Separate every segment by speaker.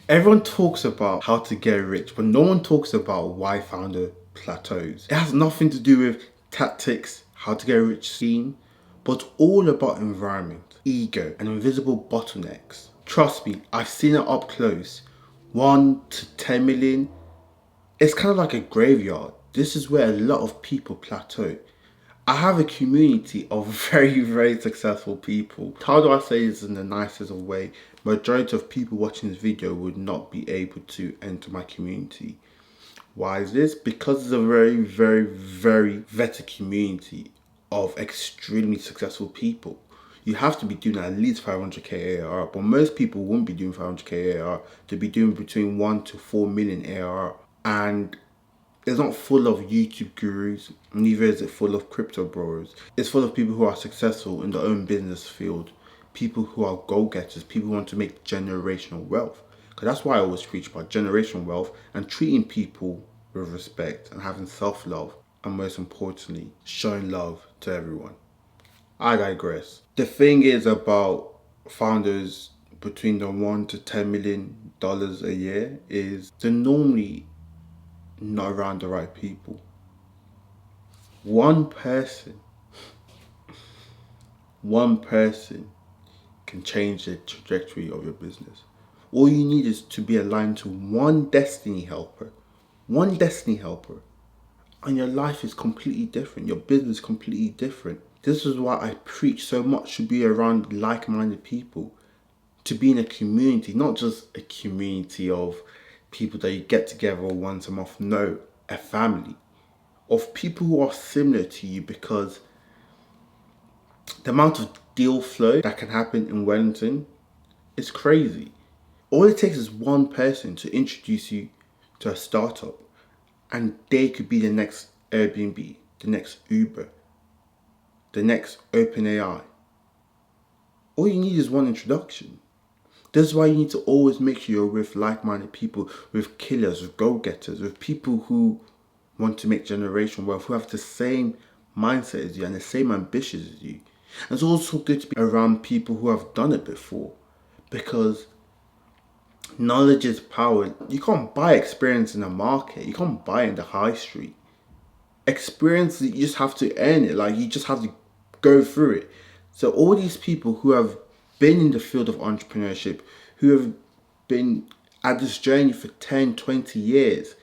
Speaker 1: Everyone talks about how to get rich, but no one talks about why founder plateaus. It has nothing to do with tactics, how to get a rich scheme, but all about environment, ego, and invisible bottlenecks. Trust me, I've seen it up close. 1 to 10 million. It's kind of like a graveyard. This is where a lot of people plateau. I have a community of very successful people. How do I say this in the nicest of way? Majority of people watching this video would not be able to enter my community. Why is this? Because it's a very vetted community of extremely successful people. You have to be doing at least 500k ARR, but most people won't be doing 500k ARR. They'll be doing between 1 to 4 million ARR. And it's not full of YouTube gurus, neither is it full of crypto bros. It's full of people who are successful in their own business field, people who are goal-getters, people who want to make generational wealth. Because that's why I always preach about generational wealth and treating people with respect and having self-love, and most importantly, showing love to everyone. I digress. The thing is about founders between the 1 to 10 million dollars a year is they're normally not around the right people. One person can change the trajectory of your business. All you need is to be aligned to one destiny helper, and your life is completely different. Your business is completely different. This is why I preach so much to be around like-minded people, to be in a community, not just a community of people that you get together once a month. No, a family of people who are similar to you, because the amount of deal flow that can happen in Wellington is crazy. All it takes is one person to introduce you to a startup, and they could be the next Airbnb, the next Uber, the next OpenAI. All you need is one introduction. This is why you need to always make sure you're with like-minded people, with killers, with go-getters, with people who want to make generational wealth, who have the same mindset as you and the same ambitions as you. And it's also good to be around people who have done it before, because knowledge is power. You can't buy experience in the market. You can't buy it in the high street. Experience, you just have to earn it. Like, you just have to go through it. So all these people who have been in the field of entrepreneurship, who have been at this journey for 10, 20 years,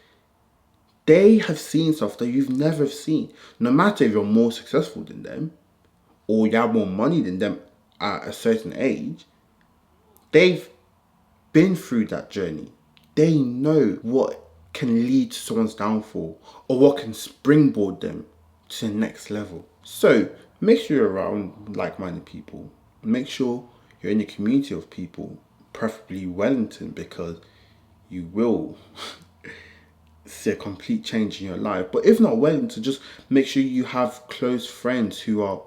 Speaker 1: they have seen stuff that you've never seen. No matter if you're more successful than them or you have more money than them at a certain age, they've been through that journey. They know what can lead to someone's downfall or what can springboard them to the next level. So make sure you're around like-minded people. Make sure you're in a community of people, preferably Wellington, because you will see a complete change in your life. But if not Wellington, just make sure you have close friends who are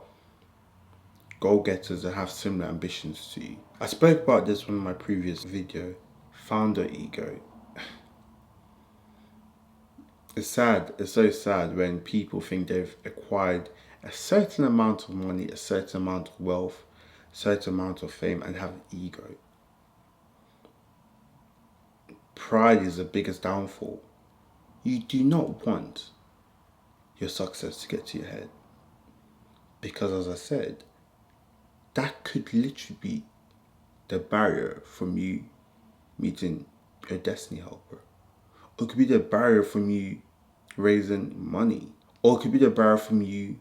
Speaker 1: goal-getters and have similar ambitions to you. I spoke about this in my previous video, founder ego. It's sad, it's so sad when people think they've acquired a certain amount of money, a certain amount of wealth, a certain amount of fame, and have an ego. Pride is the biggest downfall. You do not want your success to get to your head, because as I said, that could literally be the barrier from you meeting your destiny helper. Or it could be the barrier from you raising money. Or it could be the barrier from you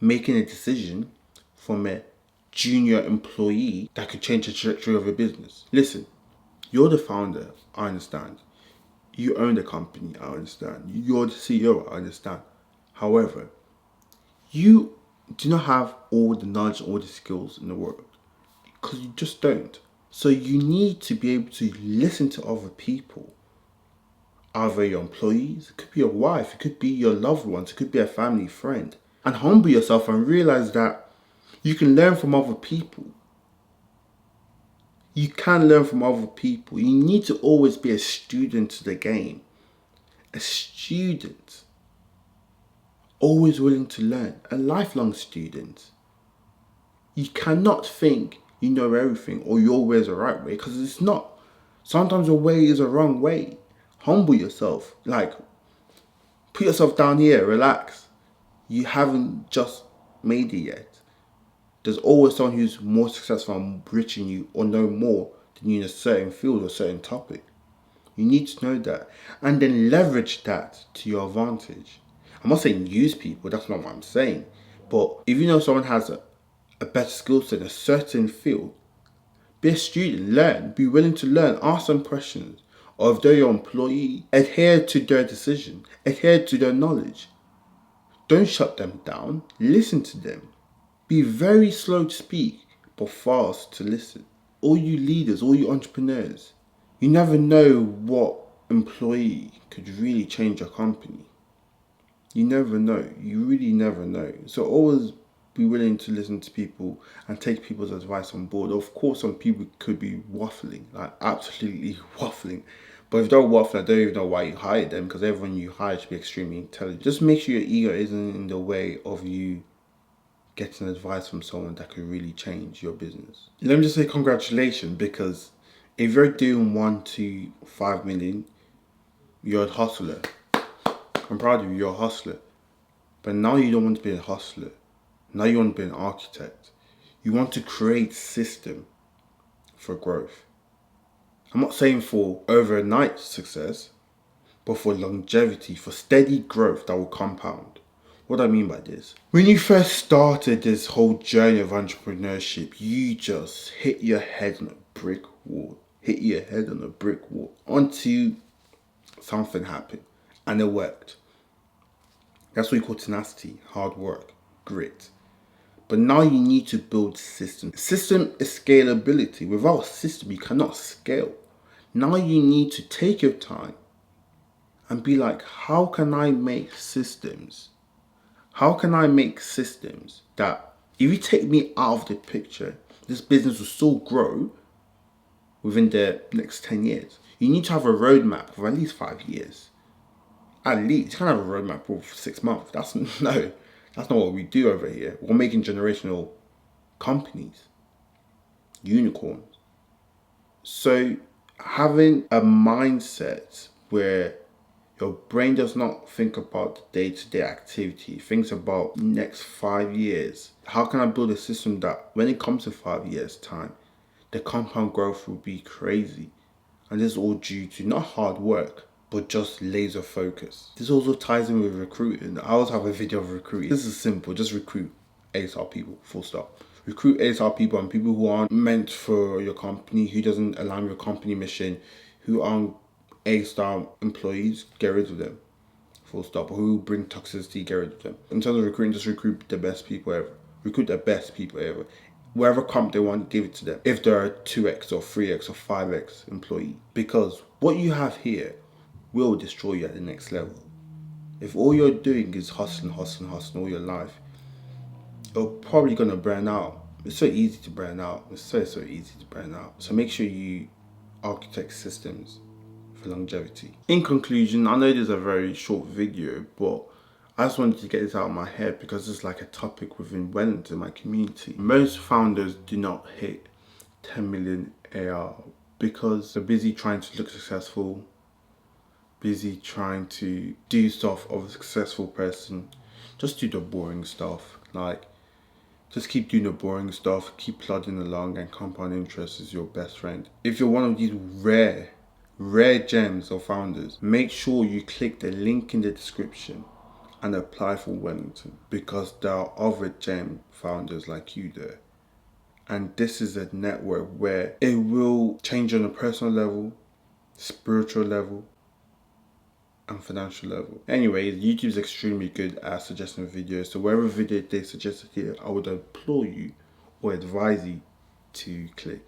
Speaker 1: making a decision from a junior employee that could change the trajectory of your business. Listen, you're the founder, I understand. You own the company, I understand. You're the CEO, I understand. However, you do not have all the knowledge, all the skills in the world, because you just don't. So you need to be able to listen to other people, either your employees, it could be your wife, it could be your loved ones, it could be a family friend, and humble yourself and realize that you can learn from other people. You can learn from other people. You need to always be a student to the game. A student. Always willing to learn. A lifelong student. You cannot think you know everything or your way is the right way, because it's not. Sometimes your way is a wrong way. Humble yourself. Like, put yourself down here, relax. You haven't just made it yet. There's always someone who's more successful and richer than you or know more than you in a certain field or certain topic. You need to know that and then leverage that to your advantage. I'm not saying use people, that's not what I'm saying. But if you know someone has a better skill set in a certain field, be a student, learn, be willing to learn, ask them questions. Or if they're your employee, adhere to their decision, adhere to their knowledge. Don't shut them down, listen to them. Be very slow to speak, but fast to listen. All you leaders, all you entrepreneurs, you never know what employee could really change your company. You never know. You really never know. So always be willing to listen to people and take people's advice on board. Of course, some people could be waffling, like absolutely waffling. But if they're waffling, I don't even know why you hired them, because everyone you hire should be extremely intelligent. Just make sure your ego isn't in the way of you getting advice from someone that could really change your business. Let me just say congratulations, because if you're doing 1 to 5 million, you're a hustler. I'm proud of you, you're a hustler. But now you don't want to be a hustler. Now you want to be an architect. You want to create system for growth. I'm not saying for overnight success, but for longevity, for steady growth that will compound. What do I mean by this? When you first started this whole journey of entrepreneurship, you just hit your head on a brick wall. Until something happened and it worked. That's what you call tenacity, hard work, grit. But now you need to build systems. System is scalability. Without a system, you cannot scale. Now you need to take your time and be like, how can I make systems? How can I make systems that if you take me out of the picture, this business will still grow within the next 10 years? You need to have a roadmap for at least 5 years. At least. You can't have a roadmap for 6 months. That's not what we do over here. We're making generational companies, unicorns. So having a mindset where your brain does not think about day-to-day activity, thinks about next 5 years. How can I build a system that when it comes to 5 years time, the compound growth will be crazy? And this is all due to not hard work, but just laser focus. This also ties in with recruiting. I also have a video of recruiting. This is simple, just recruit ASR people, full stop. Recruit ASR people and people who aren't meant for your company, who doesn't align with your company mission, who aren't A-star employees, get rid of them. Full stop. Who bring toxicity, get rid of them. In terms of recruiting, just recruit the best people ever. Recruit the best people ever. Wherever comp they want, give it to them. If they're a 2x or 3x or 5x employee. Because what you have here will destroy you at the next level. If all you're doing is hustling all your life, you're probably gonna burn out. It's so easy to burn out. It's so easy to burn out. So make sure you architect systems for longevity. In conclusion, I know this is a very short video, but I just wanted to get this out of my head because it's like a topic within Wellington, my community. Most founders do not hit 10 million AR because they're busy trying to look successful, busy trying to do stuff of a successful person. Just do the boring stuff. Like, just keep doing the boring stuff, keep plodding along, and compound interest is your best friend. If you're one of these rare gems of founders, make sure you click the link in the description and apply for Wellington, because there are other gem founders like you there. And this is a network where it will change on a personal level, spiritual level, and financial level. Anyways, YouTube is extremely good at suggesting videos, so wherever video they suggested here, I would implore you or advise you to click.